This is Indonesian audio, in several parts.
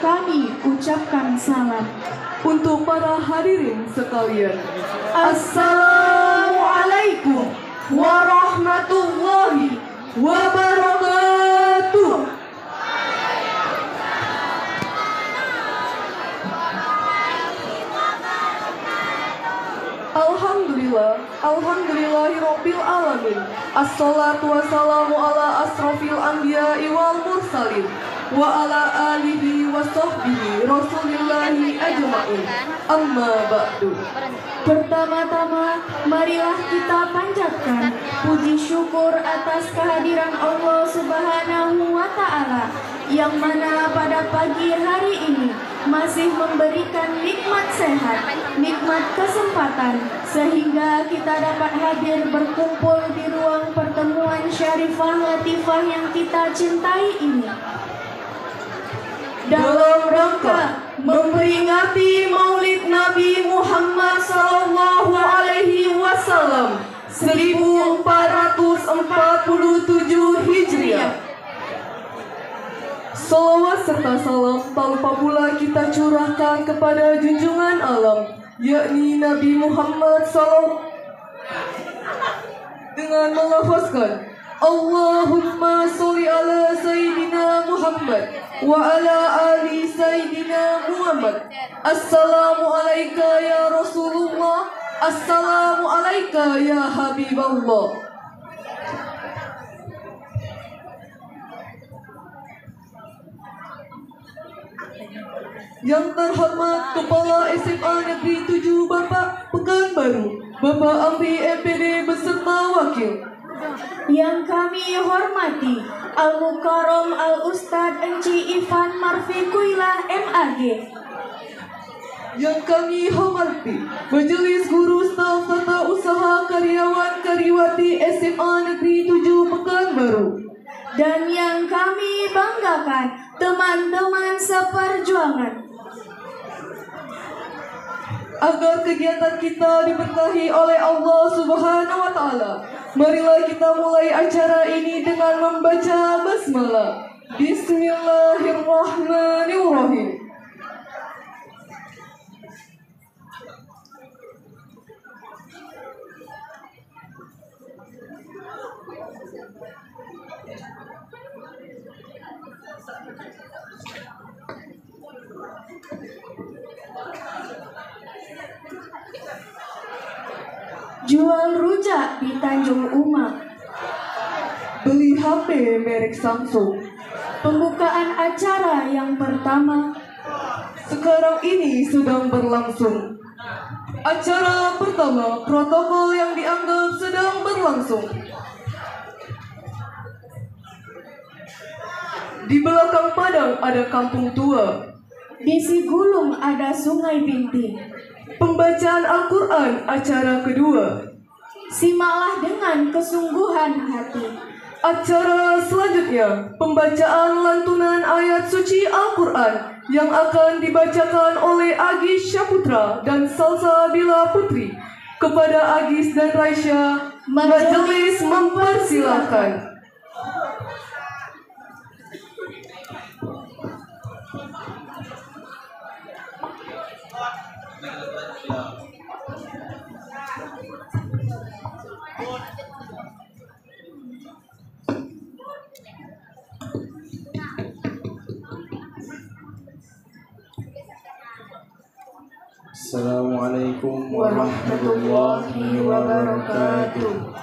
kami ucapkan salam. Untuk para hadirin sekalian, Assalamualaikum warahmatullahi wabarakatuh. Alhamdulillahirabbil alamin. Assalatu wassalamu ala asrofil anbiya'i wal mursalin wa ala alihi wa sahbihi rasulillahi ajma'in. Amma ba'du. Pertama-tama, marilah kita panjatkan puji syukur atas kehadiran Allah Subhanahu wa Ta'ala, yang mana pada pagi hari ini masih memberikan nikmat sehat, nikmat kesempatan, sehingga kita dapat hadir berkumpul di ruang pertemuan syarifah latifah yang kita cintai ini, dalam rangka memperingati Maulid Nabi Muhammad SAW 1447 Hijriah. Salawat serta salam tak lupa pula kita curahkan kepada junjungan alam, yakni Nabi Muhammad SAW, dengan melafazkan Allahumma sholli ala Sayyidina Muhammad wa ala ali Sayyidina Muhammad. Assalamu alayka ya Rasulullah, assalamu alayka ya Habiballah. Yang terhormat Kepala SMA Negeri 7 Bapak Pekanbaru, Bapak Amri MPD beserta wakil. Yang kami hormati Al-Mukarram Al-Ustadz Enci Ivan Marfiquillah MAG. Yang kami hormati Majelis Guru Staf Tata Usaha Karyawan Karyawati SMA Negeri 7 Pekanbaru. Dan yang kami banggakan teman-teman seperjuangan. Agar kegiatan kita diberkahi oleh Allah Subhanahu wa Ta'ala, marilah kita mulai acara ini dengan membaca basmalah. Bismillahirrahmanirrahim. Jual rujak di Tanjung Uma. Beli HP merek Samsung. Pembukaan acara yang pertama sekarang ini sedang berlangsung. Acara pertama, protokol yang dianggap sedang berlangsung. Di belakang Padang ada kampung tua. Di Sigulung ada Sungai Binti. Pembacaan Al-Quran acara kedua. Simaklah dengan kesungguhan hati. Acara selanjutnya, pembacaan lantunan ayat suci Al-Quran yang akan dibacakan oleh Agis Syaputra dan Salsabila Putri. Kepada Agis dan Raisya, majelis mempersilahkan. Assalamualaikum warahmatullahi wabarakatuh.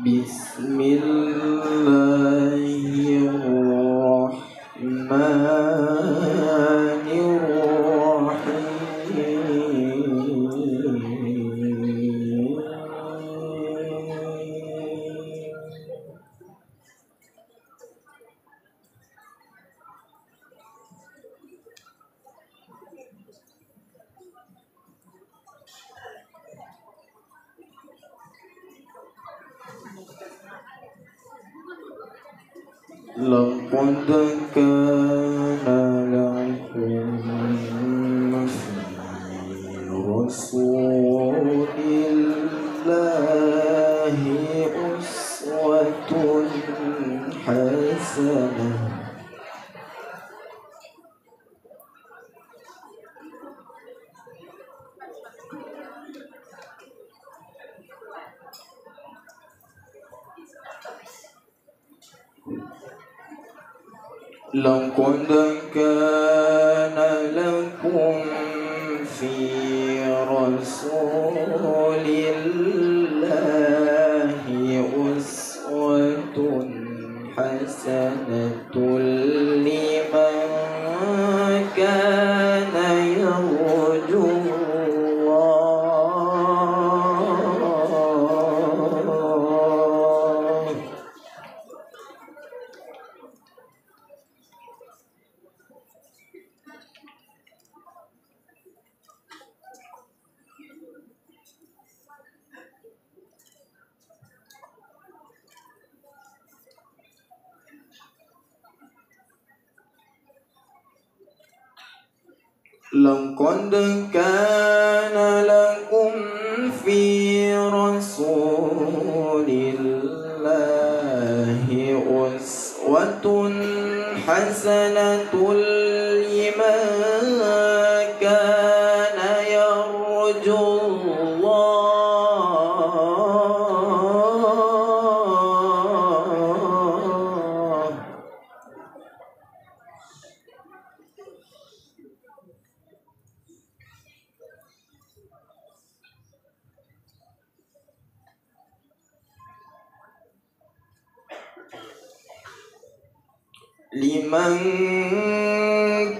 Bismillahirrahmanirrahim. لقد كان لكم في رسول الله أسوة حسنة لقد كان لكم في رسول الله أسوة حسنة لمن كان يرجو الله لقد كان لكم في رسول الله أسوة حسنة لمن كان يرجو الله لمن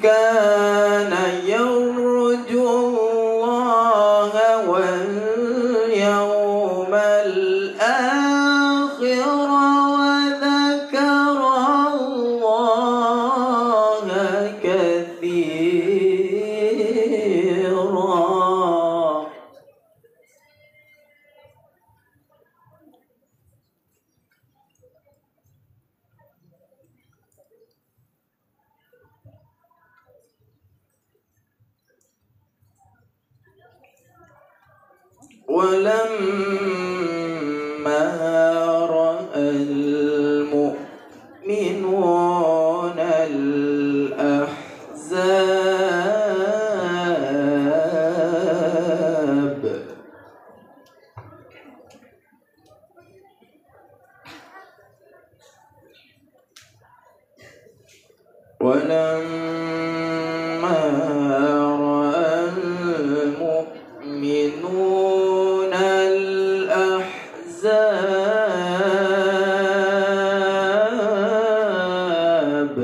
كان يرجو الله واليوم الآخر وذكر الله كثيرا ولما رأى المؤمنون الأحزاب ولما رأى المؤمنون الأحزاب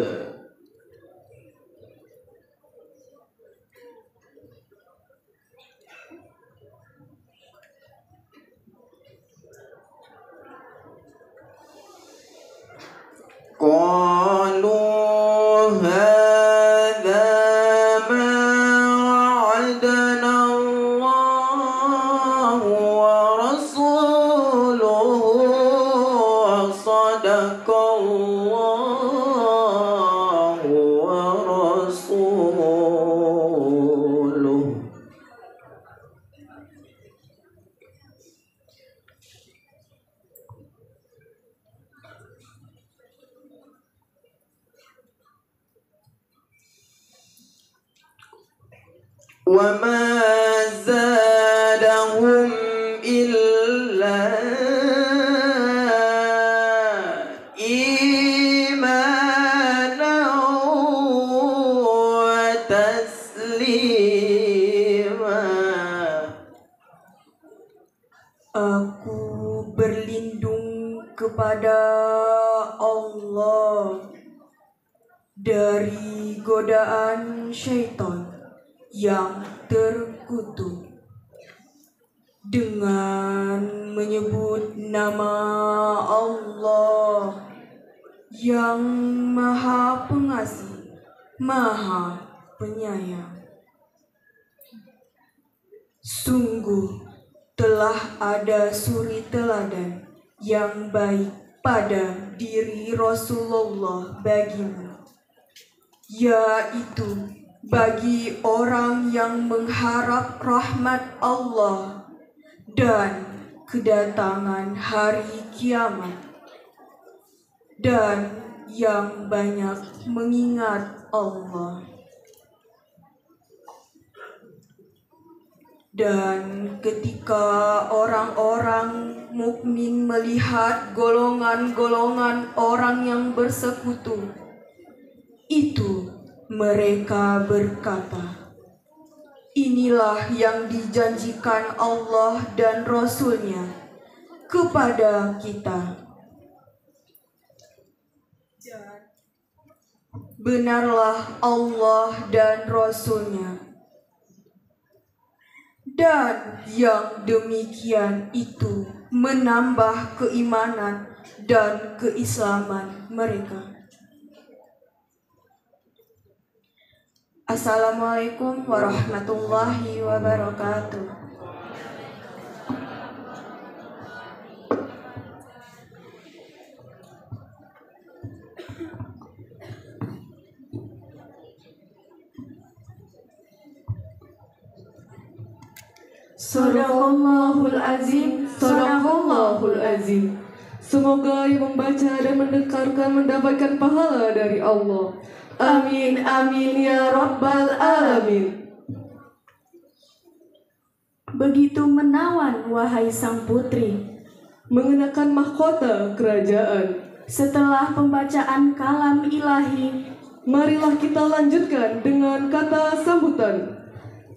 قالوا هذا ما وعدنا الله ورسوله وصدق الله ورسوله وما زادهم إلا إيمانا وتسليما. Aku berlindung kepada Allah dari godaan syaitan yang terkutuk dengan menyebut nama Allah yang Maha Pengasih, Maha Penyayang. Sungguh telah ada suri teladan yang baik pada diri Rasulullah bagimu, yaitu bagi orang yang mengharap rahmat Allah dan kedatangan hari kiamat, dan yang banyak mengingat Allah. Dan ketika orang-orang mukmin melihat golongan-golongan orang yang bersekutu, itu mereka berkata, inilah yang dijanjikan Allah dan Rasul-Nya kepada kita. Benarlah Allah dan Rasul-Nya, dan yang demikian itu menambah keimanan dan keislaman mereka. Assalamualaikum warahmatullahi wabarakatuh. Sadaqallahul azim, sadaqallahul azim. Semoga yang membaca dan mendengarkan mendapatkan pahala dari Allah. Amin, amin ya rabbal alamin. Begitu menawan wahai sang putri, Mengenakan mahkota kerajaan, setelah pembacaan kalam ilahi, marilah kita lanjutkan dengan kata sambutan.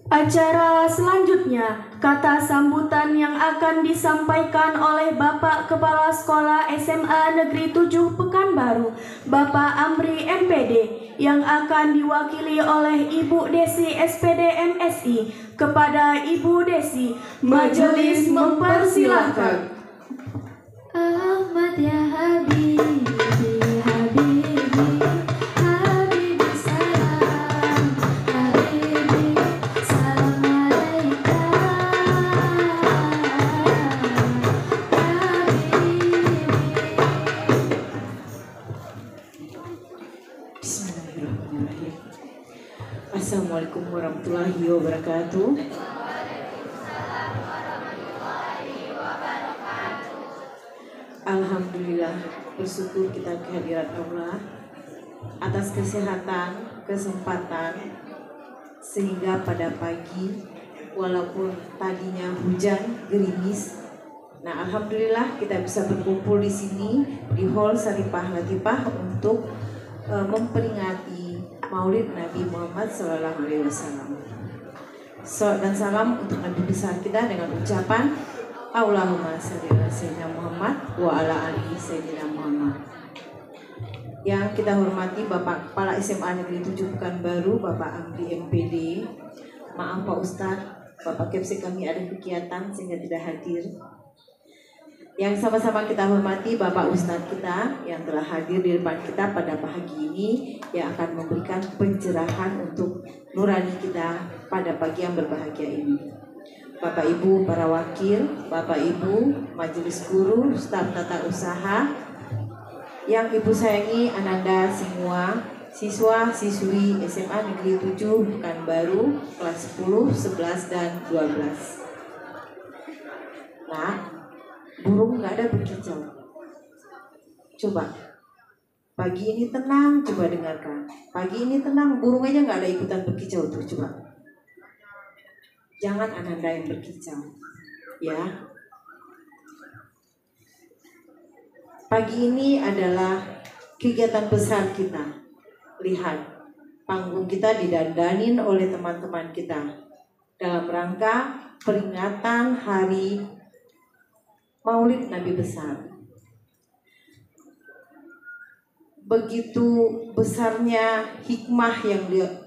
acara selanjutnya, kata sambutan yang akan disampaikan oleh Bapak Kepala Sekolah SMA Negeri 7 Pekanbaru, Bapak Amri MPD, yang akan diwakili oleh Ibu Desi SPD MSI. Kepada Ibu Desi, majelis mempersilahkan. Ahmad ya Habibi, Habibi, Habibi salam, Habibi salam alaika, Habibi. Bismillahirrahmanirrahim. Assalamualaikum warahmatullahi wabarakatuh. Alhamdulillah, bersyukur kita kehadirat Allah atas kesehatan, kesempatan, sehingga pada pagi walaupun tadinya hujan gerimis, nah alhamdulillah kita bisa berkumpul di sini di Hall Saripah Latifah untuk memperingati Maulid Nabi Muhammad SAW. Salawat dan salam untuk Nabi besar kita dengan ucapan Allahumma sholli ala sayyidina Muhammad wa ala alihi sayyidina Muhammad. Yang kita hormati Bapak Kepala SMA Negeri 7 Pekanbaru, Bapak Amri MPD. Maaf Pak Ustadz, Bapak Kepsi kami ada kegiatan sehingga tidak hadir. Yang sama-sama kita hormati Bapak Ustadz kita yang telah hadir di depan kita pada pagi ini, yang akan memberikan pencerahan untuk nurani kita pada pagi yang berbahagia ini. Bapak Ibu para wakil, Bapak Ibu majelis guru, staf tata usaha, yang Ibu sayangi Ananda semua, siswa siswi SMA Negeri 7 Pekanbaru kelas 10, 11 dan 12. Nah, burung nggak ada berkicau. Coba pagi ini tenang, coba dengarkan. Pagi ini tenang, burung aja nggak ada ikutan berkicau tuh, coba. Jangan Ananda yang berkicau, ya. Pagi ini adalah kegiatan besar kita. Lihat, panggung kita didandanin oleh teman-teman kita dalam rangka peringatan hari Maulid Nabi besar. Begitu besarnya hikmah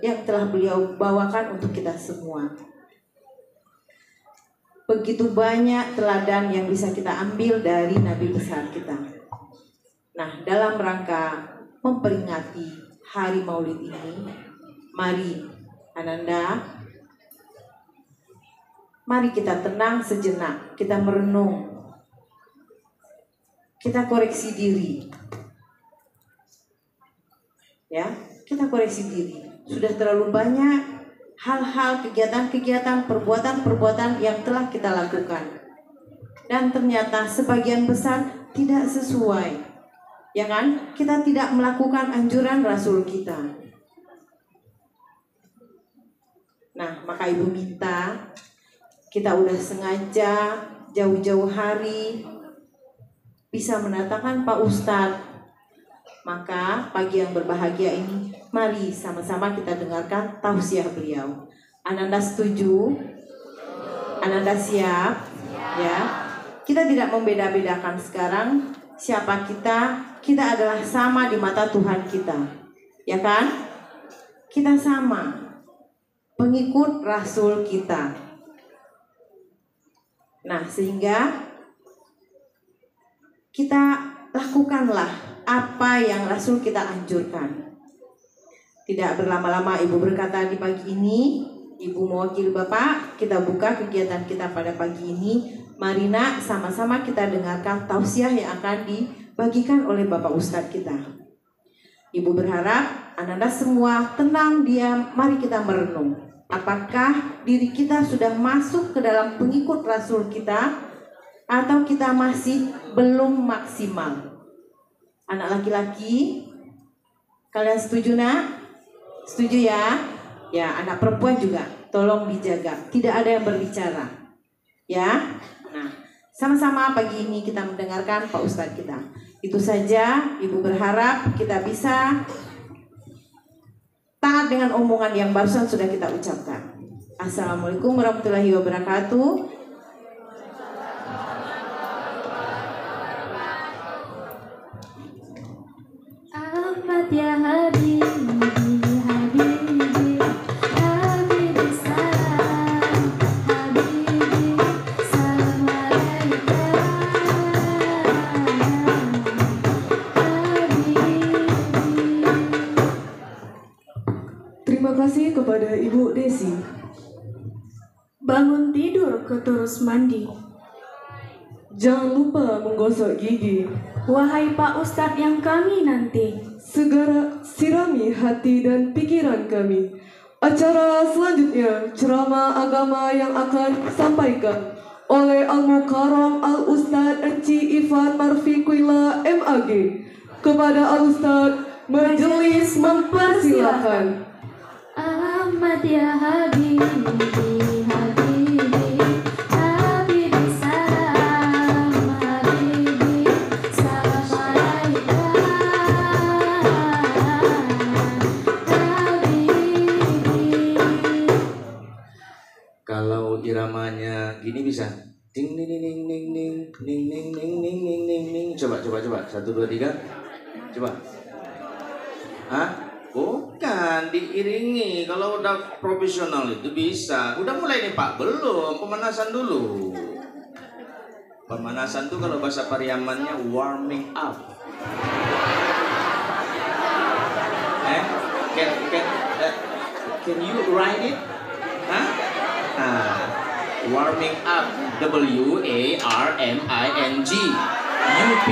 yang telah beliau bawakan untuk kita semua. Begitu banyak teladan yang bisa kita ambil dari Nabi besar kita. Nah, dalam rangka memperingati hari Maulid ini, mari Ananda, mari kita tenang sejenak, kita merenung. kita koreksi diri. Ya, kita koreksi diri. Sudah terlalu banyak hal-hal, kegiatan-kegiatan, perbuatan-perbuatan yang telah kita lakukan. Dan ternyata sebagian besar tidak sesuai. Ya kan? Kita tidak melakukan anjuran Rasul kita. Nah, maka Ibu minta kita udah sengaja jauh-jauh hari bisa mendatangkan Pak Ustadz. Maka pagi yang berbahagia ini, mari sama-sama kita dengarkan tausiah beliau. Ananda setuju? Ananda siap? Ya. Kita tidak membeda-bedakan sekarang siapa kita. Kita adalah sama di mata Tuhan kita. Ya kan? Kita sama. Pengikut Rasul kita. Nah, sehingga kita lakukanlah apa yang Rasul kita anjurkan. Tidak berlama-lama Ibu berkata di pagi ini, Ibu mewakili Bapak, kita buka kegiatan kita pada pagi ini. Mari nak, sama-sama kita dengarkan tausiah yang akan dibagikan oleh Bapak Ustadz kita. Ibu berharap Ananda semua tenang, diam, mari kita merenung. Apakah diri kita sudah masuk ke dalam pengikut Rasul kita atau kita masih belum maksimal? Anak laki-laki, kalian setuju nak? Setuju ya? Ya, anak perempuan juga, tolong dijaga. Tidak ada yang berbicara. Ya? Nah, sama-sama pagi ini kita mendengarkan Pak Ustadz kita. Itu saja, Ibu berharap kita bisa taat dengan omongan yang barusan sudah kita ucapkan. Assalamualaikum warahmatullahi wabarakatuh. Ahmad ya Habibi, Habibi, Habibi salam, Habibi salam alaika, Habibi. Terima kasih kepada Ibu Desi. Bangun tidur ke terus mandi. Jangan lupa menggosok gigi. Wahai Pak Ustadz yang kami nanti. Segera sirami hati dan pikiran kami. Acara selanjutnya ceramah agama yang akan disampaikan oleh Al-Mukarram Al-Ustadz Enci Ivan Marfiquila MAG. Kepada Al-Ustadz, majelis mempersilahkan. Ahmad ya Habibi, Habibi, Habibi salam, Habibi salam alaika, Habibi. Kalau iramanya gini bisa ding ding ding ding ding ding ding ding ding ding ding ding ding. Coba 1 2 3. Coba. Hah? Bukan diiringi. Kalau udah profesional itu bisa. Udah mulai nih Pak? Belum, pemanasan dulu. Pemanasan tuh kalau bahasa Pariamannya warming up. Can you write it? Hah? Warming up, WARMING, UP.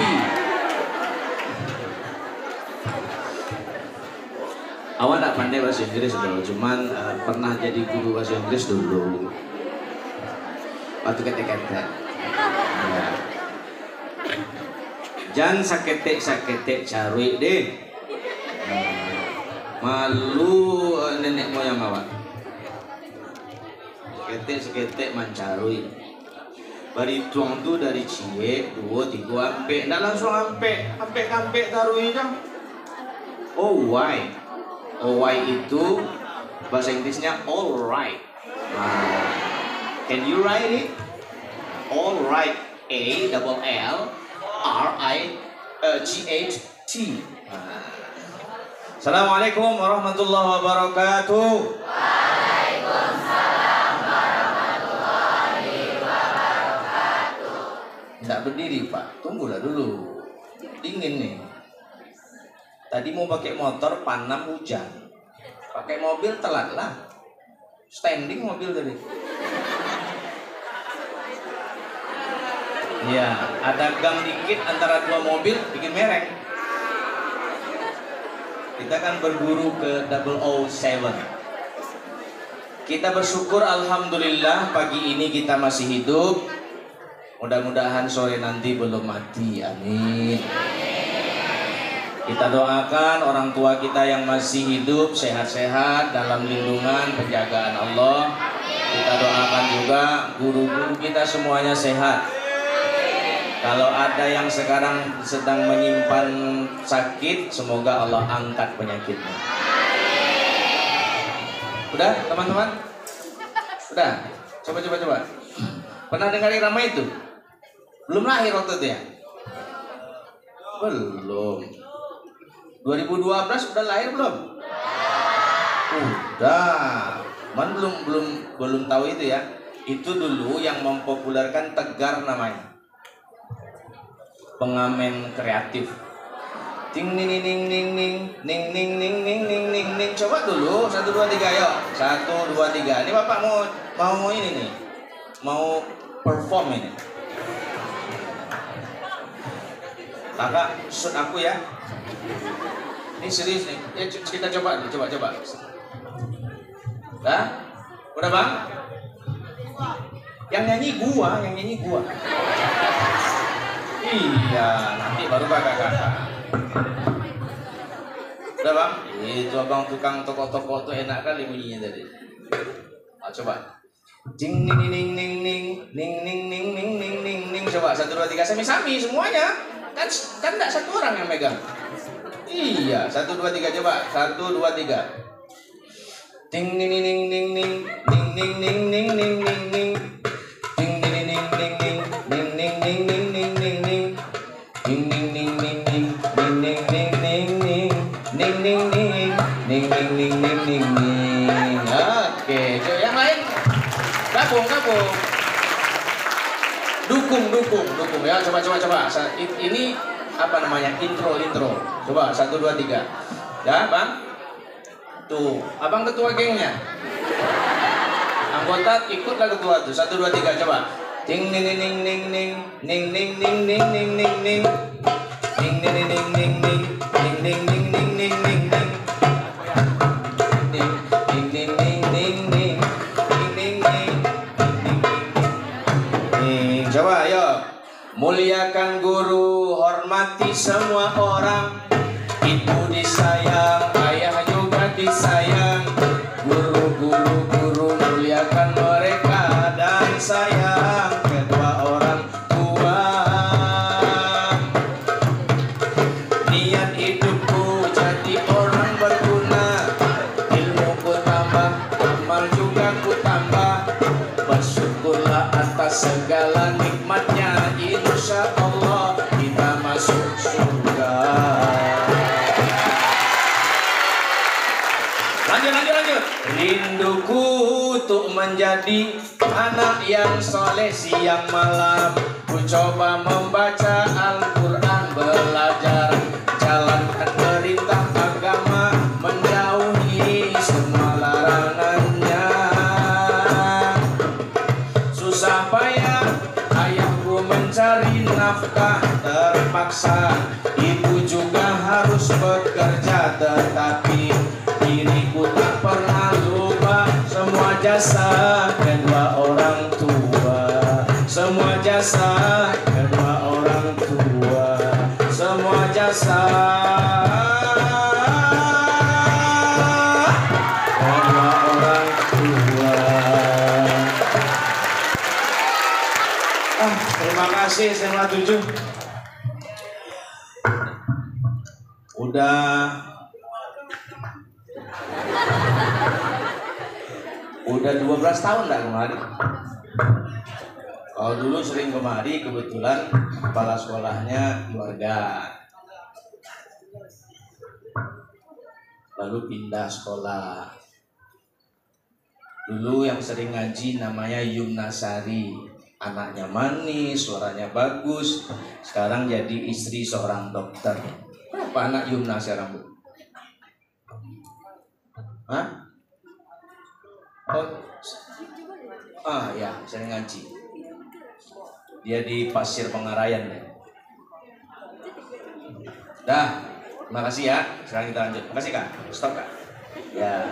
Awak tak pandai bahasa Inggris dulu, cuman pernah jadi guru bahasa Inggris dulu. Waktu kete-kete. Ya. Jangan sakete cari deh. Malu nenek moyang awak. Sekete mancarui. Bari tuang tu dari cie 2 3 ampe, ndak langsung ampe tarui dah. Oh why? Why itu bahasa Inggrisnya alright. Can you write it? Alright, ALLRIGHT. Assalamualaikum warahmatullahi wabarakatuh. Waalaikumsalam warahmatullahi wabarakatuh. Tidak berdiri Pak, tunggulah dulu. Dingin nih. Tadi mau pakai motor panam hujan, pakai mobil telat lah, standing mobil tadi. Iya, ada gang dikit antara dua mobil bikin merek. Kita kan berburu ke 007. Kita bersyukur alhamdulillah pagi ini kita masih hidup. Mudah-mudahan sore nanti belum mati. Amin. Kita doakan orang tua kita yang masih hidup sehat-sehat dalam lindungan penjagaan Allah. Kita doakan juga guru-guru kita semuanya sehat. Kalau ada yang sekarang sedang menyimpan sakit, semoga Allah angkat penyakitnya. Udah teman-teman? Udah? Coba. Pernah dengar irama itu? Belum lahir waktu itu ya? Belum. 2012 udah lahir belum? Udah. Man belum tahu itu ya. Itu dulu yang mempopulerkan Tegar namanya. Pengamen kreatif. Ting ning ning ning ning ning ning ning ning ning ning ning ning. Coba dulu 1 2 3 yuk. 1 2 3. Ini Bapak mau ini nih. Mau perform ini. Kakak shoot aku ya. Ini serius nih. Ya kita coba. Dah? Udah Bang? Yang nyanyi gua. Iya, nanti baru kakak. Udah Bang? Itu abang tukang toko-toko tuh enak kali bunyinya tadi. Coba. Jing ning ning ning ning ning ning ning ning ning ning ning. Coba 1 2 3 sami-sami semuanya. Kan enggak satu orang yang megang. Iya, 1 2 3 coba. 1 2 3. Ting ning ning ning ning ning ning ning ning ning ning ning. Ting ning ning ning ning ning ning ning ning ning ning ning. Ting ning ning ning ning ning ning ning ning ning ning ning ning ning ning ning ning ning ning. Oke, yang lain gabung. Dukung ya, coba. Ini apa namanya? Intro. Coba 1 2 3. Ya, Bang. Tuh, abang ketua gengnya. Anggota ikutlah ketua tuh. 1 2 3 coba. Ting ning ning ning ning ning ning ning ning ning ning ning ning. Ting ning ning ning ning ning ning ning ning ning ning ning ning. Ning ning ning ning ning ning ning ning ning. Coba ayo. Muliakan guru, hormati semua orang. Ibu disayang, ayah juga disayang. Guru muliakan mereka dan sayang kedua orang tua. Niat hidupku jadi orang berguna. Ilmuku tambah, amal juga ku tambah. Bersyukurlah atas segala nikmatnya. Insya Allah kita masuk surga. Lanjut. Rinduku untuk menjadi anak yang soleh siang malam. Ku coba membaca Al-Quran, belajar jalankan perintah agama, menjauhi semua larangannya. Susah payah ayahku mencari nafkah, terpaksa ibu juga harus bekerja, tetapi diriku tak pernah lupa semua jasa kedua orang tua. Semua jasa kedua orang tua. Semua jasa kedua orang tua. Terima kasih SMA 7. Udah 12 tahun lah kemari. Kalau dulu sering kemari, kebetulan kepala sekolahnya keluarga. Lalu pindah sekolah. Dulu yang sering ngaji namanya Yumnasari. Anaknya manis, suaranya bagus. Sekarang jadi istri seorang dokter. Berapa anak Yumna sekarang, Bu? Hah? Ya, sering ngaji. Dia di Pasir Pengarayan ya. Dah, terima kasih ya. Sekarang kita lanjut. Makasih Kak. Stop Kak. Ya,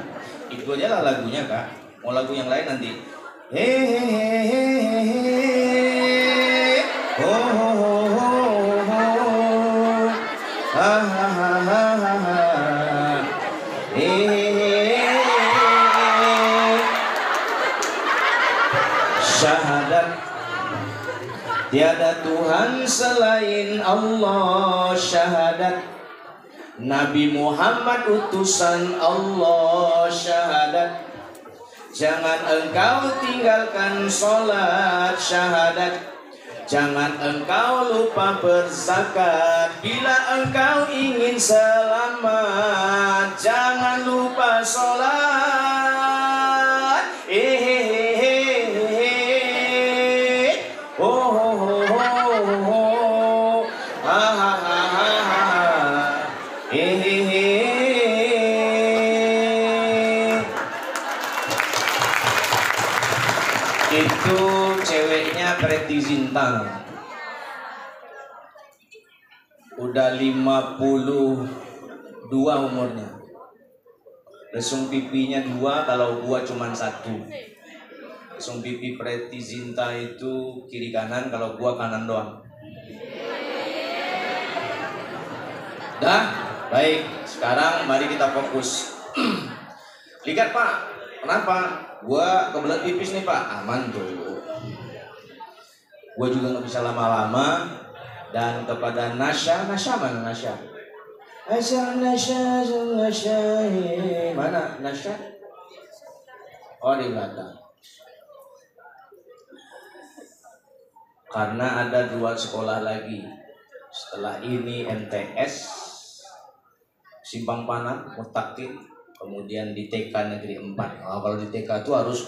itu aja lah lagunya Kak. Mau lagu yang lain nanti. Hehehe, ho ho ho ho ho, ha ha ha ha ha ha, hehehe. Syahadat tiada Tuhan selain Allah, syahadat Nabi Muhammad utusan Allah, syahadat jangan engkau tinggalkan sholat, syahadat jangan engkau lupa berzakat, bila engkau ingin selamat jangan lupa sholat. Oh ho ho ho ho, ha ha ha ha ha, itu ceweknya Preti Zinta, udah 52 umurnya, lesung pipinya 2, kalau gua cuman 1. Lesung pipi Preti Zinta itu kiri kanan, kalau gua kanan doang. Dah, baik. Sekarang mari kita fokus. Lihat Pak, kenapa? Gua kebelet pipis nih Pak. Aman tuh. Gua juga nggak bisa lama-lama. Dan kepada Nasya mana Nasya? Nasya. Mana Nasya? Oh di belakang. Karena ada 2 sekolah lagi. Setelah ini MTS Simpang Panan, Mutakin, kemudian di TK Negeri 4. Nah, kalau di TK itu harus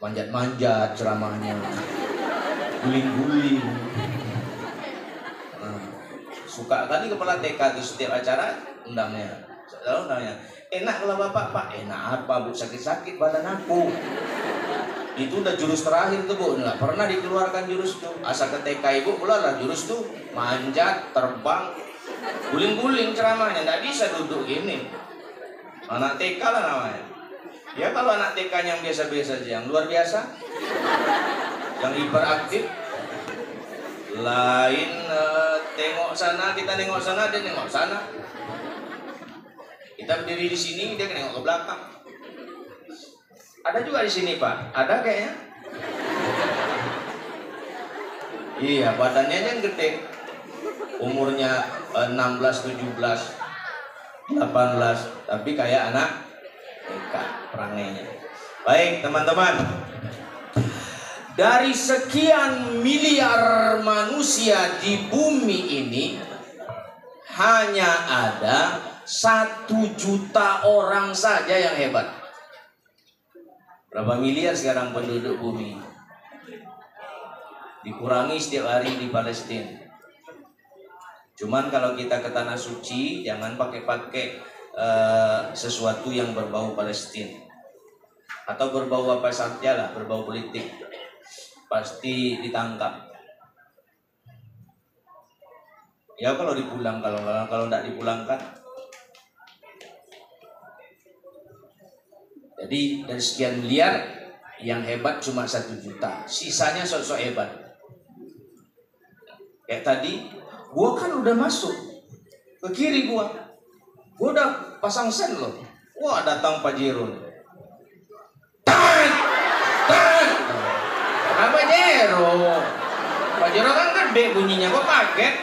manjat-manjat ceramahnya, guling-guling. Nah, suka kali kepala TK itu setiap acara undangnya. Selalu undangnya. Enak kalau Bapak, Pak. Enak apa Bu? Sakit-sakit badan aku. Itu udah jurus terakhir tuh Bu, nggak pernah dikeluarkan jurus tuh. Asal ke TK Ibu keluar jurus tuh, manjat, terbang, guling-guling ceramahnya, nggak bisa duduk gini. Anak TK lah namanya. Ya kalau anak TK yang biasa-biasa aja, yang luar biasa, yang hiperaktif, lain tengok sana, kita nengok sana, dia nengok sana. Kita berdiri di sini, dia nengok ke belakang. Ada juga di sini Pak, ada kayaknya. Iya, badannya yang gede. Umurnya 16, 17, 18, tapi kayak anak TK perangainya. Baik teman-teman, dari sekian miliar manusia di bumi ini, hanya ada 1 juta orang saja yang hebat. Berapa miliar sekarang penduduk bumi? Dikurangi setiap hari di Palestina. Cuman kalau kita ke tanah suci, jangan pakai sesuatu yang berbau Palestina atau berbau apa saja lah, berbau politik, pasti ditangkap. Ya kalau dipulang, kalau tidak dipulangkan. Jadi dari sekian miliar yang hebat cuma 1 juta, sisanya sok-sok hebat. Kayak tadi, gua kan udah masuk ke kiri gua udah pasang sen loh. Wah datang Pak Jirun. Apa Jero? Pak Jero kan gede bunyinya, kok kaget?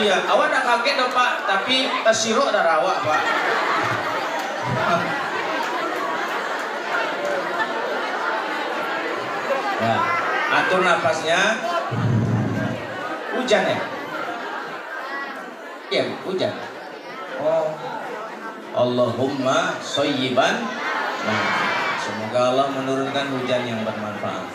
Iya, awak udah kaget dong Pak, tapi tas sirok udah rawak Pak. Ya, atur nafasnya. Hujan ya? Iya, hujan. Oh, Allahumma shayyiban. Nah, semoga Allah menurunkan hujan yang bermanfaat.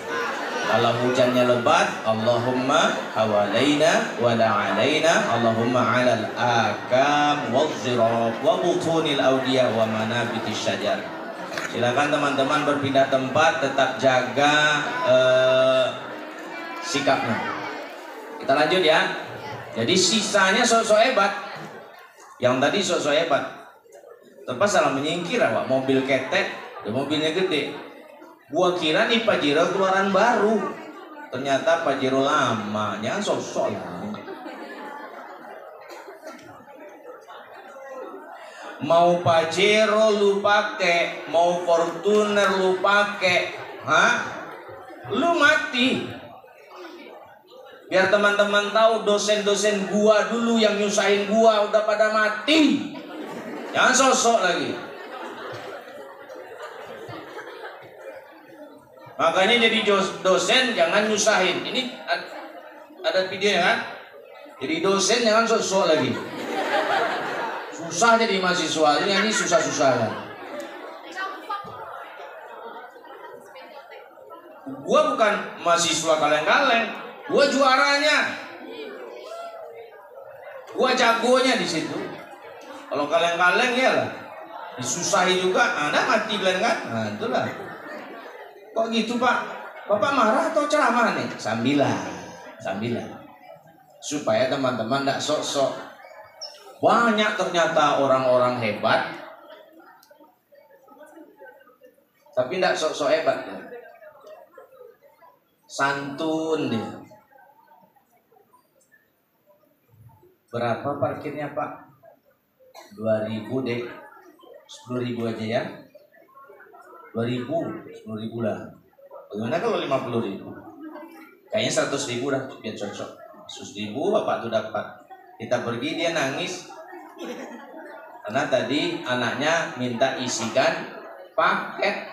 Kalau hujannya lebat, Allahumma hawalaina wa la alaina, Allahumma 'alal akam waz-zirab wa butunil awdiya wa manabitis syajar. Silakan teman-teman berpindah tempat, tetap jaga sikapnya. Kita lanjut ya. Jadi sisanya sok-sok hebat. Yang tadi sok-sok hebat. Terpas salah menyingkir awak mobil ketek, mobilnya gede. Gua kira nih Pajero keluaran baru. Ternyata Pajero lama. Jangan sok-sok lah. Mau Pajero lu pakai, mau Fortuner lu pakai, lu mati. Biar teman-teman tahu dosen-dosen gua dulu yang nyusahin gua udah pada mati. Jangan sosok lagi. Makanya jadi dosen jangan nyusahin. Ini ada videonya kan? Jadi dosen jangan sosok lagi. Susah jadi mahasiswa, ini susah-susahan. Gua bukan mahasiswa kaleng-kaleng, gua juaranya. Gua jagonya di situ. Kalau kaleng-kaleng ya lah, disusahi juga, Anda mati bilang kan? Nah itulah. Kok gitu Pak? Bapak marah atau ceramah nih? Sambilan. Supaya teman-teman tidak sok-sok. Banyak ternyata orang-orang hebat, tapi tidak sok-sok hebat ya. Santun dia. Berapa parkirnya Pak? 2.000 deh. 10.000 aja ya. 2.000, 10.000 lah. Bagaimana kalau 50.000? Kayaknya 100.000 dah, biar cocok. 100.000 Bapak tuh dapat. Kita pergi dia nangis karena tadi anaknya minta isikan paket.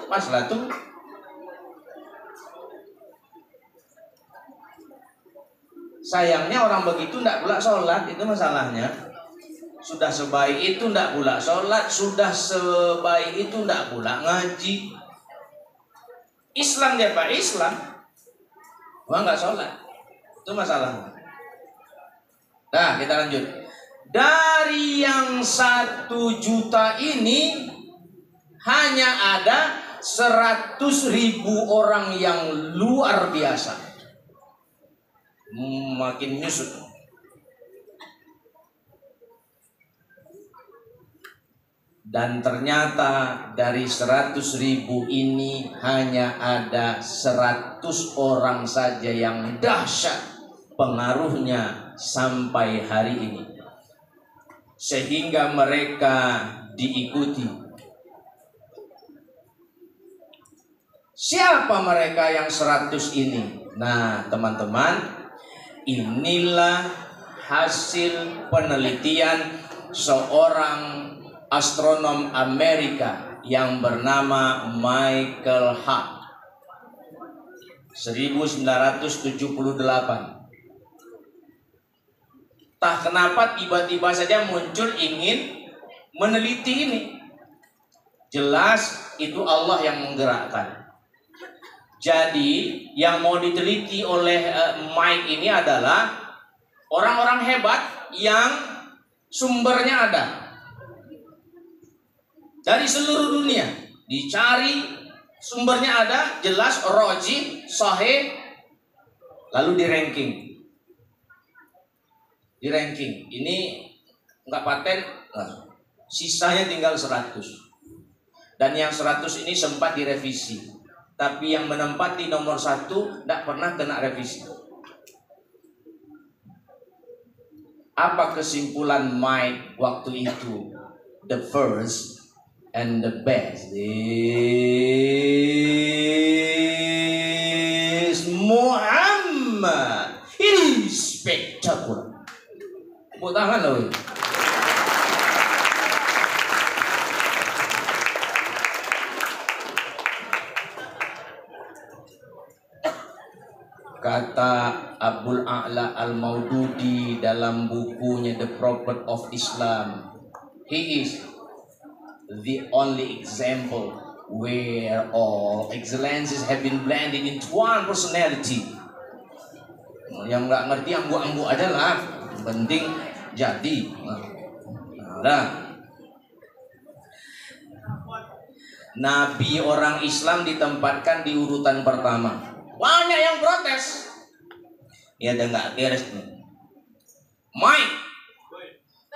Pas lah tuh. Sayangnya orang begitu tidak pula sholat, itu masalahnya. Sudah sebaik itu tidak pula sholat, sudah sebaik itu tidak pula ngaji. Islam dia Pak, Islam. Wah nggak sholat, itu masalahnya. Nah kita lanjut. Dari yang 1 juta ini hanya ada 100.000 orang yang luar biasa. Makin nyusut. Dan ternyata dari 100.000 ini hanya ada 100 orang saja yang dahsyat pengaruhnya sampai hari ini, sehingga mereka diikuti. Siapa mereka yang 100 ini? Nah teman-teman, inilah hasil penelitian seorang astronom Amerika yang bernama Michael Hart 1978. Entah kenapa tiba-tiba saja muncul ingin meneliti ini. Jelas itu Allah yang menggerakkan. Jadi yang mau diteliti oleh Mike ini adalah orang-orang hebat yang sumbernya ada dari seluruh dunia. Dicari sumbernya ada, jelas, rajih, sahih, lalu di ranking. Ini nggak paten, sisanya tinggal 100. Dan yang 100 ini sempat direvisi, tapi yang menempati nomor 1 tidak pernah kena revisi. Apa kesimpulan Mike waktu itu? The first and the best is Muhammad. Ini spektakuler. Tepuk tangan loh. Kata Abdul A'la Al-Maududi dalam bukunya The Prophet of Islam, he is the only example where all excellences have been blended into one personality. Yang nggak ngerti ambu-ambu aja lah, penting jadi. Nabi orang Islam ditempatkan di urutan pertama. Banyak yang protes. Ini ada nggak beres nih. Mike,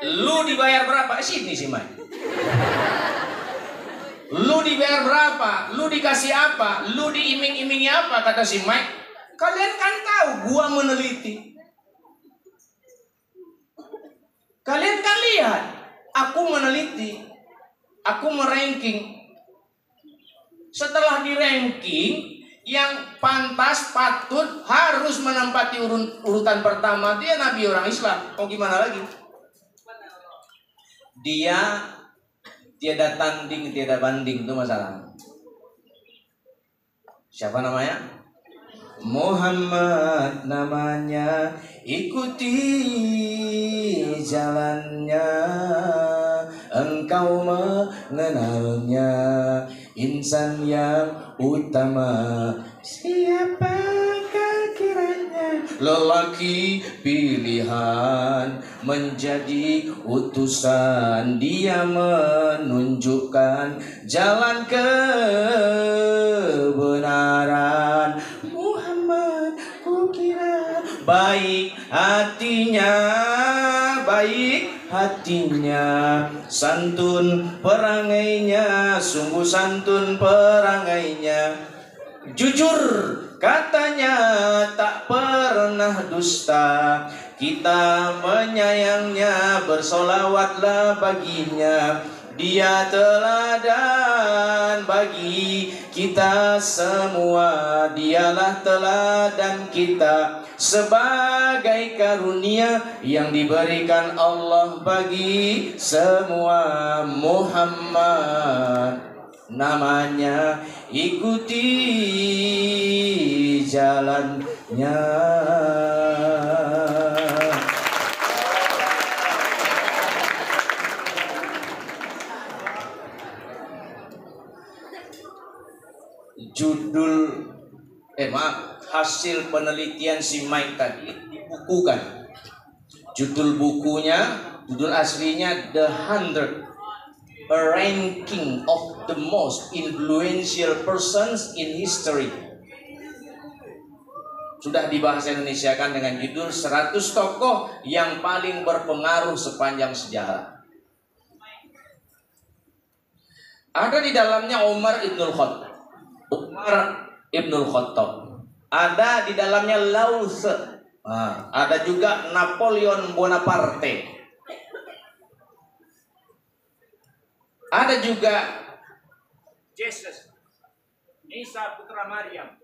lu dibayar berapa? Sini sih Mike. Lu dibayar berapa? Lu dikasih apa? Lu diiming-imingi apa? Kata si Mike. Kalian kan tahu gua meneliti. Kalian kan lihat, aku meneliti, aku meranking. Setelah di ranking, yang pantas, patut, harus menempati urutan pertama, dia Nabi orang Islam. Mau gimana lagi? Dia tiada tanding, tiada banding, itu masalah. Siapa namanya? Muhammad namanya, ikuti jalannya, engkau mengenalnya, insan yang utama. Siapakah kiranya lelaki pilihan menjadi utusan, dia menunjukkan jalan kebenaran. Muhammad kukira baik hatinya, santun perangainya, sungguh santun perangainya, jujur katanya, tak pernah dusta. Kita menyayangnya, bersolawatlah baginya, dia teladan bagi kita semua. Dialah teladan kita sebagai karunia yang diberikan Allah bagi semua. Muhammad namanya, ikuti jalannya. Judul hasil penelitian si Mike tadi dibukukan. Judul bukunya, judul aslinya The 100, a ranking of the most influential persons in history. Sudah dibahasa Indonesia kan dengan judul 100 tokoh yang paling berpengaruh sepanjang sejarah. Ada di dalamnya Umar Ibnul Khattab. Ada di dalamnya Lause. Ada juga Napoleon Bonaparte. Ada juga Jesus, Isa putra Maryam.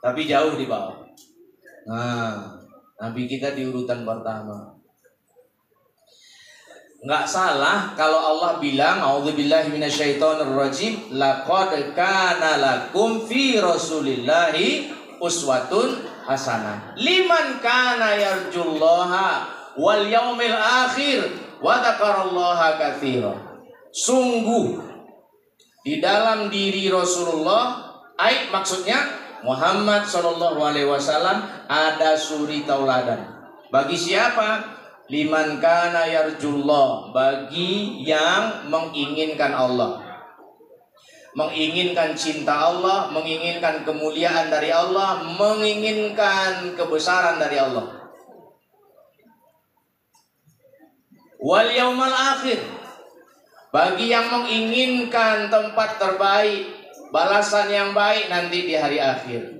Tapi jauh di bawah. Nabi kita di urutan pertama. Nggak salah kalau Allah bilang, a'udzubillahi minasyaitonirrajim, laqad kana lakum fi rasulillahi uswatun hasanah liman kana yarjullaha wal yaumil akhir wa dzakarallaha katsira. Sungguh di dalam diri Rasulullah, maksudnya Muhammad sallallahu alaihi wasallam, ada suri tauladan. Bagi siapa? Liman kana yarjullah, bagi yang menginginkan Allah, menginginkan cinta Allah, menginginkan kemuliaan dari Allah, menginginkan kebesaran dari Allah. Wal yaumal akhir, bagi yang menginginkan tempat terbaik, balasan yang baik nanti di hari akhir.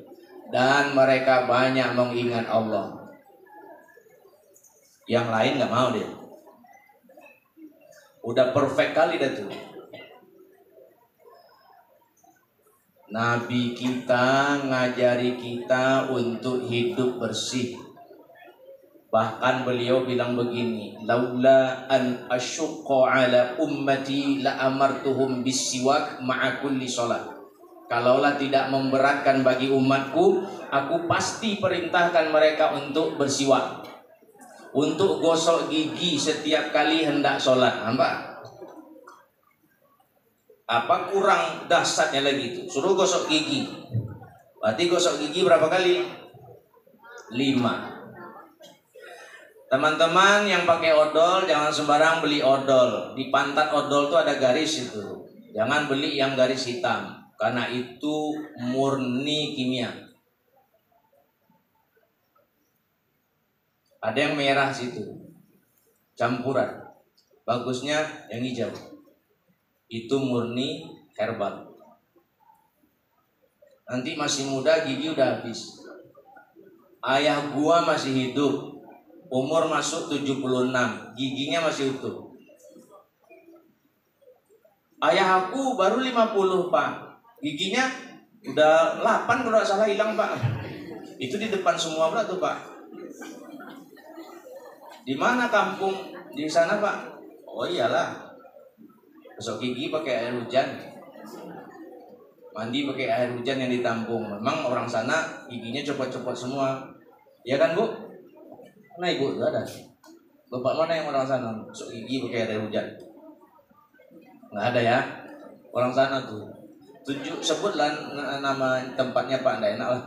Dan mereka banyak mengingat Allah. Yang lain nggak mau deh. Udah perfect kali dah tuh. Nabi kita ngajari kita untuk hidup bersih. Bahkan beliau bilang begini, laula an asyqa ala ummati la amartuhum bisiwak ma'a kulli shalah. Kalaulah tidak memberatkan bagi umatku, aku pasti perintahkan mereka untuk bersiwak, untuk gosok gigi setiap kali hendak sholat. Apa kurang dahsyatnya lagi itu? Suruh gosok gigi. Berarti gosok gigi berapa kali? 5. Teman-teman yang pakai odol, jangan sembarang beli odol. Di pantat odol tuh ada garis itu. Jangan beli yang garis hitam, karena itu murni kimia. Ada yang merah situ, campuran. Bagusnya yang hijau. Itu murni herbal. Nanti masih muda, gigi udah habis. Ayah gua masih hidup, umur masuk 76, giginya masih utuh. Ayah aku baru 50, Pak. Giginya udah 8 kalau nggak salah hilang, Pak. Itu di depan semua pula tuh, Pak. Di mana kampung? Di sana, Pak. Oh iyalah. Gosok gigi pakai air hujan. Mandi pakai air hujan yang ditampung. Memang orang sana giginya copot-copot semua. Ya kan, Bu? Nah, Ibu itu ada. Bapak mana yang orang sana gosok gigi pakai air hujan? Nggak ada ya. Orang sana tuh. Sebutlah nama tempatnya, Pak. Nggak enak lah.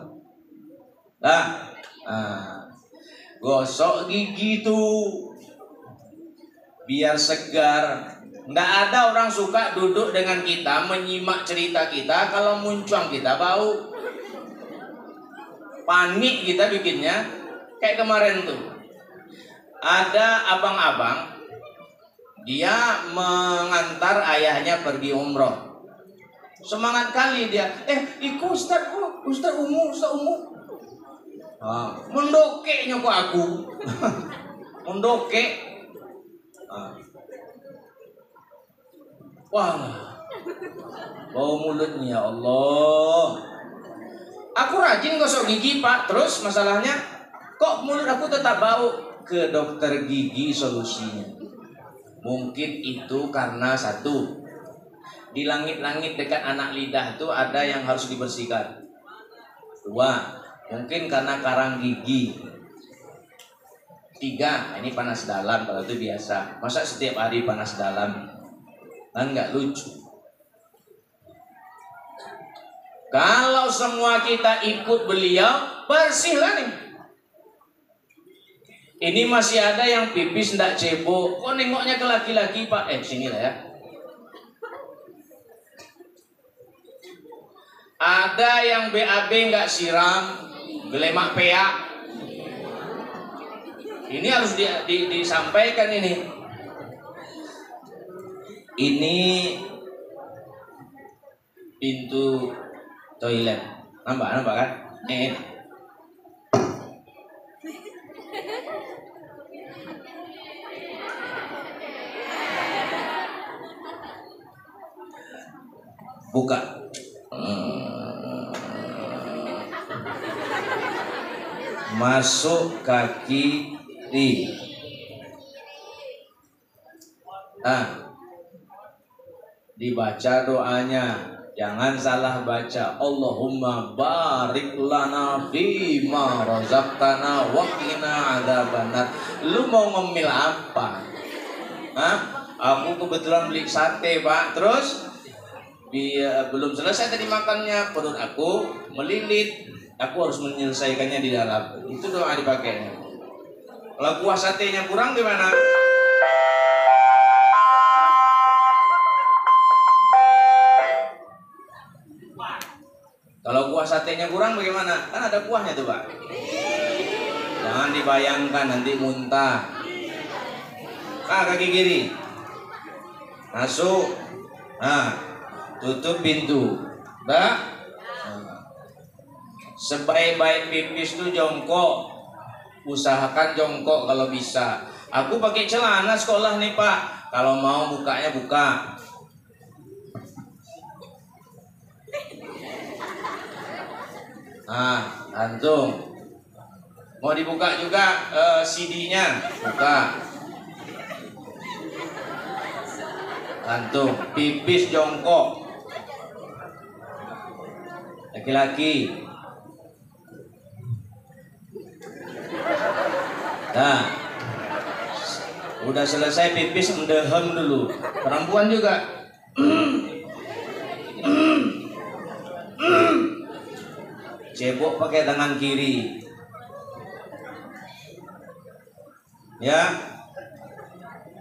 Gosok gigi tuh biar segar. Nggak ada orang suka duduk dengan kita, menyimak cerita kita, kalau muncuang kita bau. Panik kita bikinnya. Kayak kemarin tuh, ada abang-abang, dia mengantar ayahnya pergi umroh. Semangat kali dia, ikut Ustaz Umu. Mendokeknya kok aku. Mendokek. Wah, bau mulutnya, ya Allah. Aku rajin gosok gigi, Pak. Terus masalahnya, kok mulut aku tetap bau? Ke dokter gigi solusinya. Mungkin itu karena satu, di langit-langit dekat anak lidah itu ada yang harus dibersihkan. Dua, mungkin karena karang gigi. Tiga, ini panas dalam, kalau itu biasa. Masa setiap hari panas dalam? Kan nggak lucu. Kalau semua kita ikut beliau, bersihlah nih. Ini masih ada yang pipis ndak cebok. Kok nengoknya ke laki-laki, Pak? Sini lah ya. Ada yang BAB nggak siram, gelemak peak. Ini harus disampaikan ini. Ini pintu toilet. Nampak kan? Buka. Masuk kaki kiri. Dibaca doanya, jangan salah baca. Allahumma barik lana fima razaqtana wa qina adzabannar. Lu mau ngemil apa? Aku kebetulan beli sate, Pak. Terus belum selesai tadi makannya, perut aku melilit. Aku harus menyelesaikannya di dalam. Itu doa dipakainya. Kalau kuah satenya kurang gimana? Kalau kuah satenya kurang bagaimana? Kan ada kuahnya tuh, Pak. Jangan dibayangkan nanti muntah. Kaki kiri. Masuk. Tutup pintu. Sebaik-baik pipis tuh jongkok. Usahakan jongkok kalau bisa. Aku pakai celana sekolah nih, Pak. Kalau mau bukanya buka. Gantung. Mau dibuka juga CD-nya, buka. Gantung. Pipis jongkok. Laki-laki. Udah selesai pipis, mendehem dulu. Perempuan juga. Cebok pakai tangan kiri. Ya.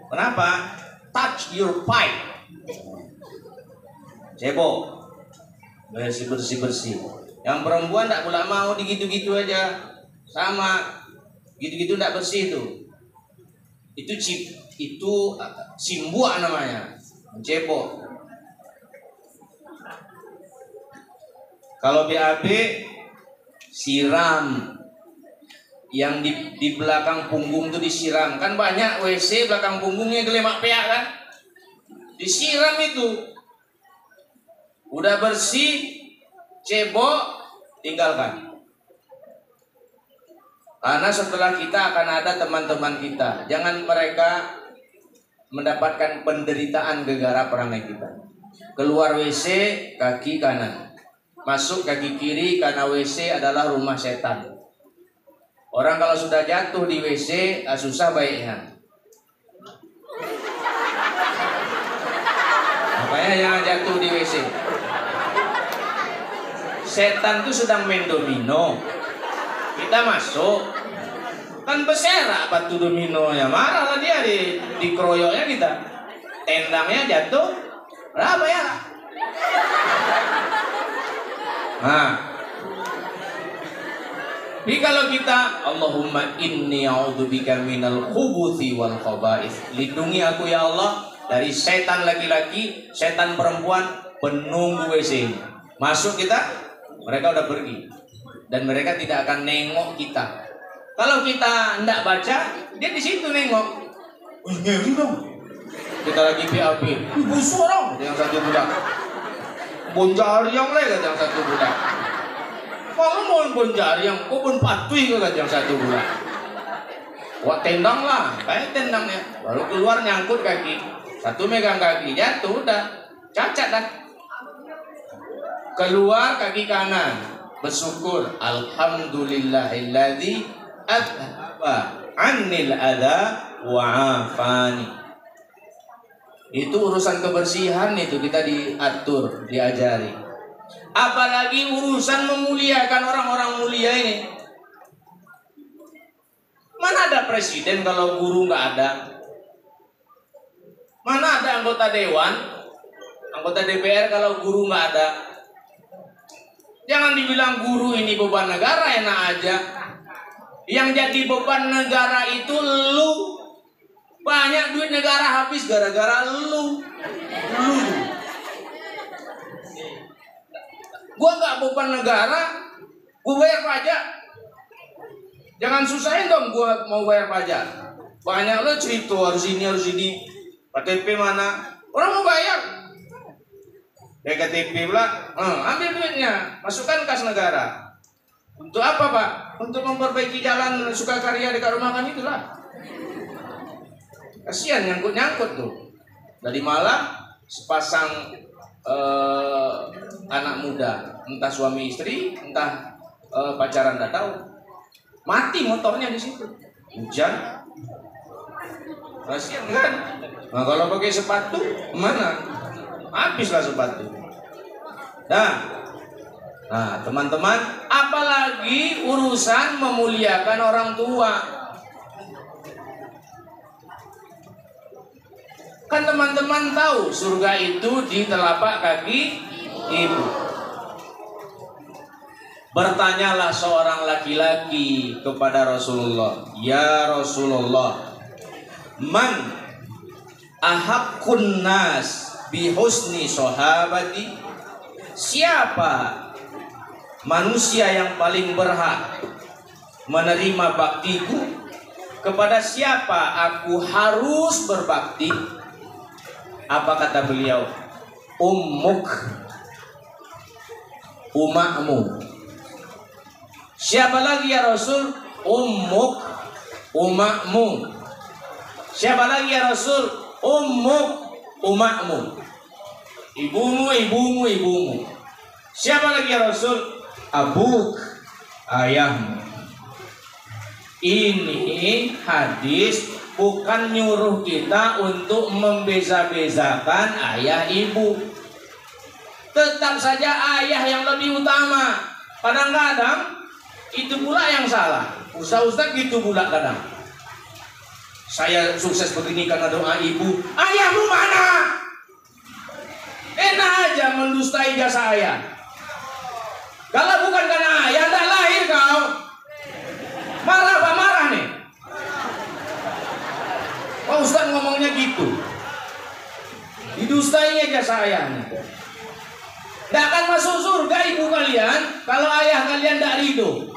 Kenapa? Touch your pipe. Cebok. Bersih. Yang perempuan tak pula mau digitu-gitu aja. Sama. Gitu-gitu tidak bersih itu. Itu simbua namanya, cebok. Kalau BAB siram, yang di belakang punggung itu disiram. Kan banyak WC belakang punggungnya gelemak peak kan, disiram itu. Udah bersih, cebok, tinggalkan. Karena setelah kita akan ada teman-teman kita. Jangan mereka mendapatkan penderitaan gara-gara perangai kita. Keluar WC kaki kanan, masuk kaki kiri, karena WC adalah rumah setan. Orang kalau sudah jatuh di WC susah baiknya. Makanya jangan jatuh di WC. Setan itu sedang main domino. Kita masuk, kan berserak batu dominonya, marah lah dia dikeroyoknya kita, tendangnya jatuh, berapa ya? Nah, jadi kalau kita Allahumma inni a'udzubika minal khubuthi wal khaba'ith, lindungi aku ya Allah dari setan laki-laki, setan perempuan, penunggu WC. Masuk kita, mereka udah pergi. Dan mereka tidak akan nengok kita. Kalau kita tidak baca, dia di situ nengok. Ngeri dong. Kita lagi PAP. Busuk orang, yang satu budak. Bonjari yang lain kata yang satu budak. Kalau mau bonjari yang kau pun patuhi kata yang satu budak. Wah tendang lah, kayak tendangnya. Baru keluar nyangkut kaki. Satu megang kaki, jatuh udah cacat dah. Keluar kaki kanan. Bersyukur alhamdulillahilladzi adhaba 'anil adza wa 'afani. Itu urusan kebersihan itu kita diatur, diajari. Apalagi urusan memuliakan orang-orang mulia ini. Mana ada presiden kalau guru nggak ada? Mana ada anggota dewan, anggota DPR kalau guru nggak ada? Jangan dibilang guru ini beban negara, enak aja. Yang jadi beban negara itu lu. Banyak duit negara habis gara-gara lu. Gua gak beban negara, gua bayar pajak. Jangan susahin dong gua mau bayar pajak. Banyak lo cerita harus ini. KTP mana? Orang mau bayar. KTP pula, ambil duitnya, masukkan kas negara. Untuk apa Pak? Untuk memperbaiki jalan Sukakarya dekat rumah kami itulah. Kasihan nyangkut tuh. Dari malam sepasang anak muda, entah suami istri, entah pacaran, nggak tahu. Mati motornya di situ. Hujan. Kasihan kan? Nah kalau pakai sepatu, mana? Habislah sepatu. Nah teman-teman, apalagi urusan memuliakan orang tua. Kan teman-teman tahu surga itu di telapak kaki ibu. Bertanyalah seorang laki-laki kepada Rasulullah, "Ya Rasulullah, man ahaqqun nas bi husni sahabati?" Siapa manusia yang paling berhak menerima baktiku? Kepada siapa aku harus berbakti? Apa kata beliau? Ummuk, umakmu. Siapa lagi ya Rasul? Ummuk, umakmu. Siapa lagi ya Rasul? Ummuk, umakmu. Ibumu. Siapa lagi ya Rasul? Abuk, ayahmu. Ini hadis bukan nyuruh kita untuk membeza-bezakan ayah ibu. Tetap saja ayah yang lebih utama. Kadang-kadang itu pula yang salah. Ustaz-ustaz gitu pula kadang. Saya sukses begini karena doa ibu. Ayahmu mana? Enak aja mendustai jasa ayah. Kalau bukan karena ayah, tak lahir kau. Marah nih. Pak Ustadz ngomongnya gitu. Didustai jasa ayahnya. Tidak akan masuk surga ibu kalian kalau ayah kalian tidak ridho.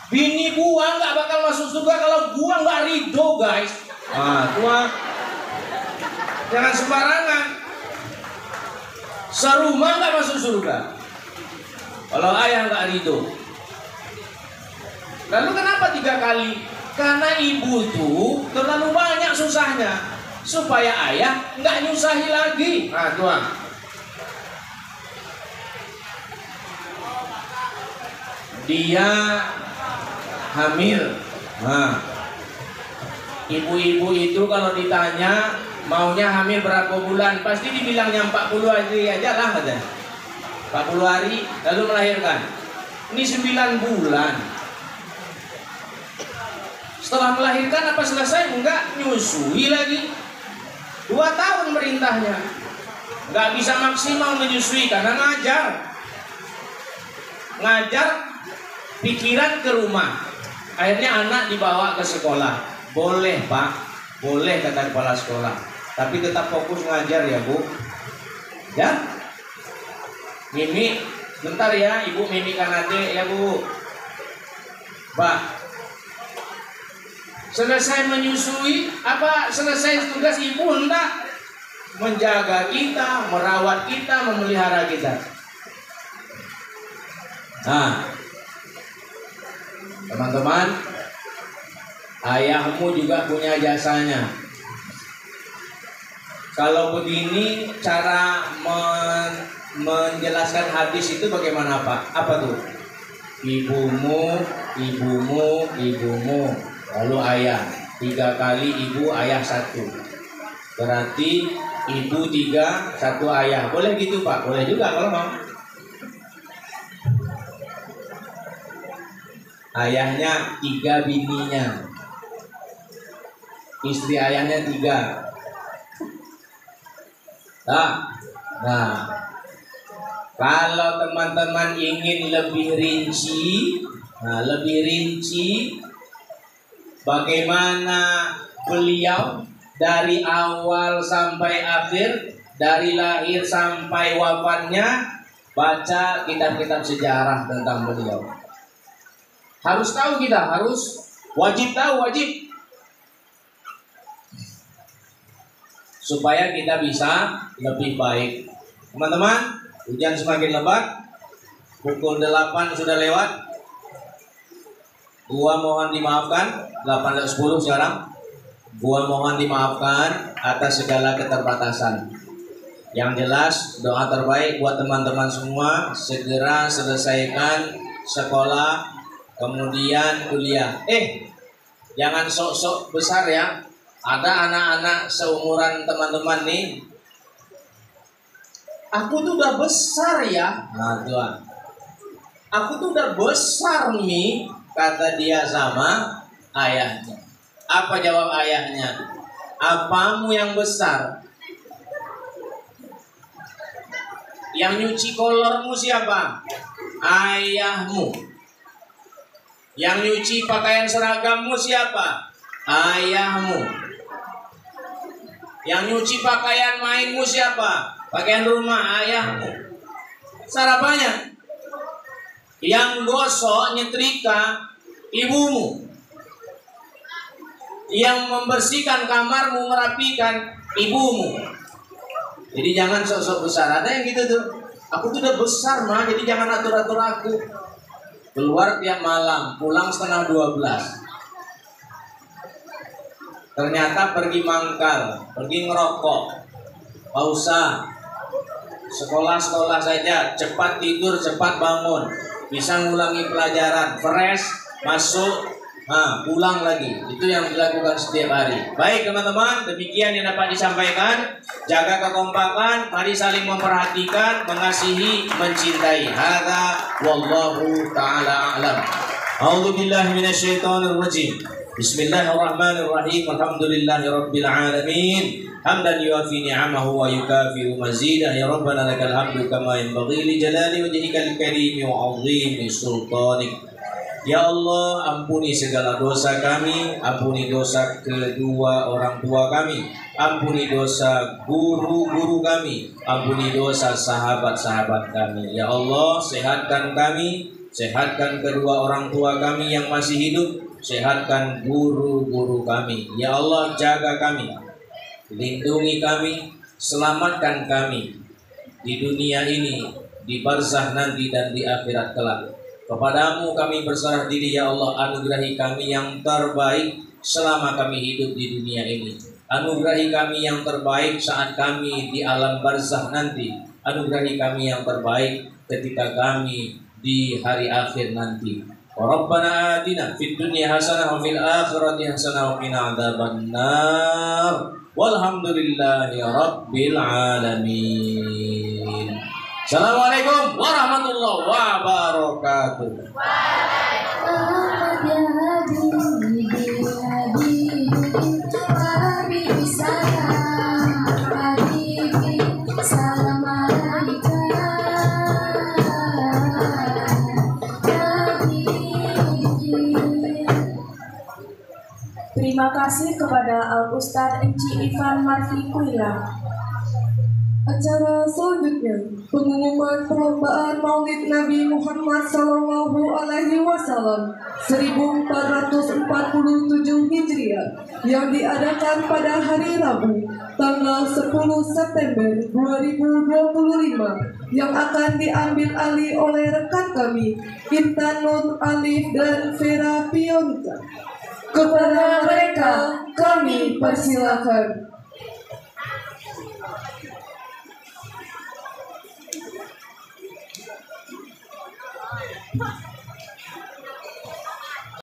Bini gua nggak bakal masuk surga kalau gua nggak ridho, guys. Nah, tua, jangan sembarangan. Serumah nggak masuk surga kalau ayah nggak ridho. Lalu kenapa 3 kali? Karena ibu tuh terlalu banyak susahnya supaya ayah nggak nyusahi lagi. Nah, tuan. Dia hamil. Nah, ibu-ibu itu kalau ditanya maunya hamil berapa bulan, pasti dibilangnya 40 hari aja lah katanya. 40 hari lalu melahirkan. Ini 9 bulan. Setelah melahirkan apa selesai? Enggak, nyusui lagi. 2 tahun merintahnya. Enggak bisa maksimal menyusui karena ngajar pikiran ke rumah. Akhirnya anak dibawa ke sekolah. Boleh Pak, boleh kata kepala sekolah. Tapi tetap fokus ngajar ya Bu. Ya. Mimi, bentar ya Ibu Mimi Kanade ya Bu. Pak, selesai menyusui, apa selesai tugas ibu? Enggak. Menjaga kita, merawat kita, memelihara kita. Nah, teman-teman, ayahmu juga punya jasanya. Kalau begini cara menjelaskan hadis itu bagaimana Pak? Apa tuh? Ibumu, ibumu, ibumu. Lalu ayah 3 kali ibu, ayah 1. Berarti ibu 3, 1 ayah. Boleh gitu Pak? Boleh juga kalau mau. Ayahnya 3 bininya. Istri ayahnya 3. Nah, kalau teman-teman ingin lebih rinci, bagaimana beliau dari awal sampai akhir, dari lahir sampai wafatnya, baca kitab-kitab sejarah tentang beliau. Harus tahu kita, wajib tahu, supaya kita bisa lebih baik. Teman-teman, hujan semakin lebat, pukul 8 sudah lewat. Gua mohon dimaafkan, 8:10 sekarang. Gua mohon dimaafkan atas segala keterbatasan. Yang jelas, doa terbaik buat teman-teman semua, segera selesaikan sekolah, kemudian kuliah. Jangan sok-sok besar ya. Ada anak-anak seumuran teman-teman nih. Aku tuh udah besar ya. Nah, Tuhan. Aku tuh udah besar nih, kata dia sama ayahnya. Apa jawab ayahnya? Apamu yang besar? Yang nyuci kolormu siapa? Ayahmu. Yang nyuci pakaian seragammu siapa? Ayahmu. Yang nyuci pakaian mainmu siapa? Pakaian rumah, ayahmu. Sarapannya? Yang gosok, nyetrika, ibumu. Yang membersihkan kamarmu, merapikan, ibumu. Jadi jangan sok-sok besar. Ada yang gitu tuh. Aku tuh udah besar mah, jadi jangan atur-atur aku. Keluar tiap malam, pulang setengah 12. Ternyata pergi mangkal, pergi ngerokok, pausa, sekolah-sekolah saja, cepat tidur, cepat bangun, bisa ngulangi pelajaran, fresh, masuk, pulang lagi. Itu yang dilakukan setiap hari. Baik teman-teman, demikian yang dapat disampaikan. Jaga kekompakan, mari saling memperhatikan, mengasihi, mencintai. Hadza wallahu ta'ala a'lam. A'udzu billahi minasyaitonir rajim. Bismillahirrahmanirrahim. Alhamdulillahirabbil alamin. Hamdan yuafi ni'amahu wa yukafiru mazidah. Ya Rabbana lakal hamdu kama yanbaghi li jalali wajhikal karim wa 'azimi sultanik. Ya Allah, ampuni segala dosa kami, ampuni dosa kedua orang tua kami, ampuni dosa guru-guru kami, ampuni dosa sahabat-sahabat kami. Ya Allah, sehatkan kami, sehatkan kedua orang tua kami yang masih hidup, sehatkan guru-guru kami. Ya Allah, jaga kami, lindungi kami, selamatkan kami di dunia ini, di barzah nanti dan di akhirat kelak. Kepadamu kami berserah diri ya Allah, anugerahi kami yang terbaik selama kami hidup di dunia ini. Anugerahi kami yang terbaik saat kami di alam barzah nanti. Anugerahi kami yang terbaik ketika kami di hari akhir nanti. Rabbana atina fid dunya hasanah wa fil akhirati hasanah wa qina adzabannar. Walhamdulillahi rabbil alamin. Assalamualaikum warahmatullahi wabarakatuh. Ahmad ya Habibi, Habibi, Habibi salam, Habibi salam alaika, Habibi. Terima kasih kepada Al-Ustadz Enci Ivan Marfi Kuila. Acara selanjutnya, pengumuman perlombaan Maulid Nabi Muhammad Sallallahu Alaihi Wasallam 1447 Hijriah yang diadakan pada hari Rabu, tanggal 10 September 2025 yang akan diambil alih oleh rekan kami, Intan Nur Alif dan Vera Pionika. Kepada mereka, kami persilakan. Pak.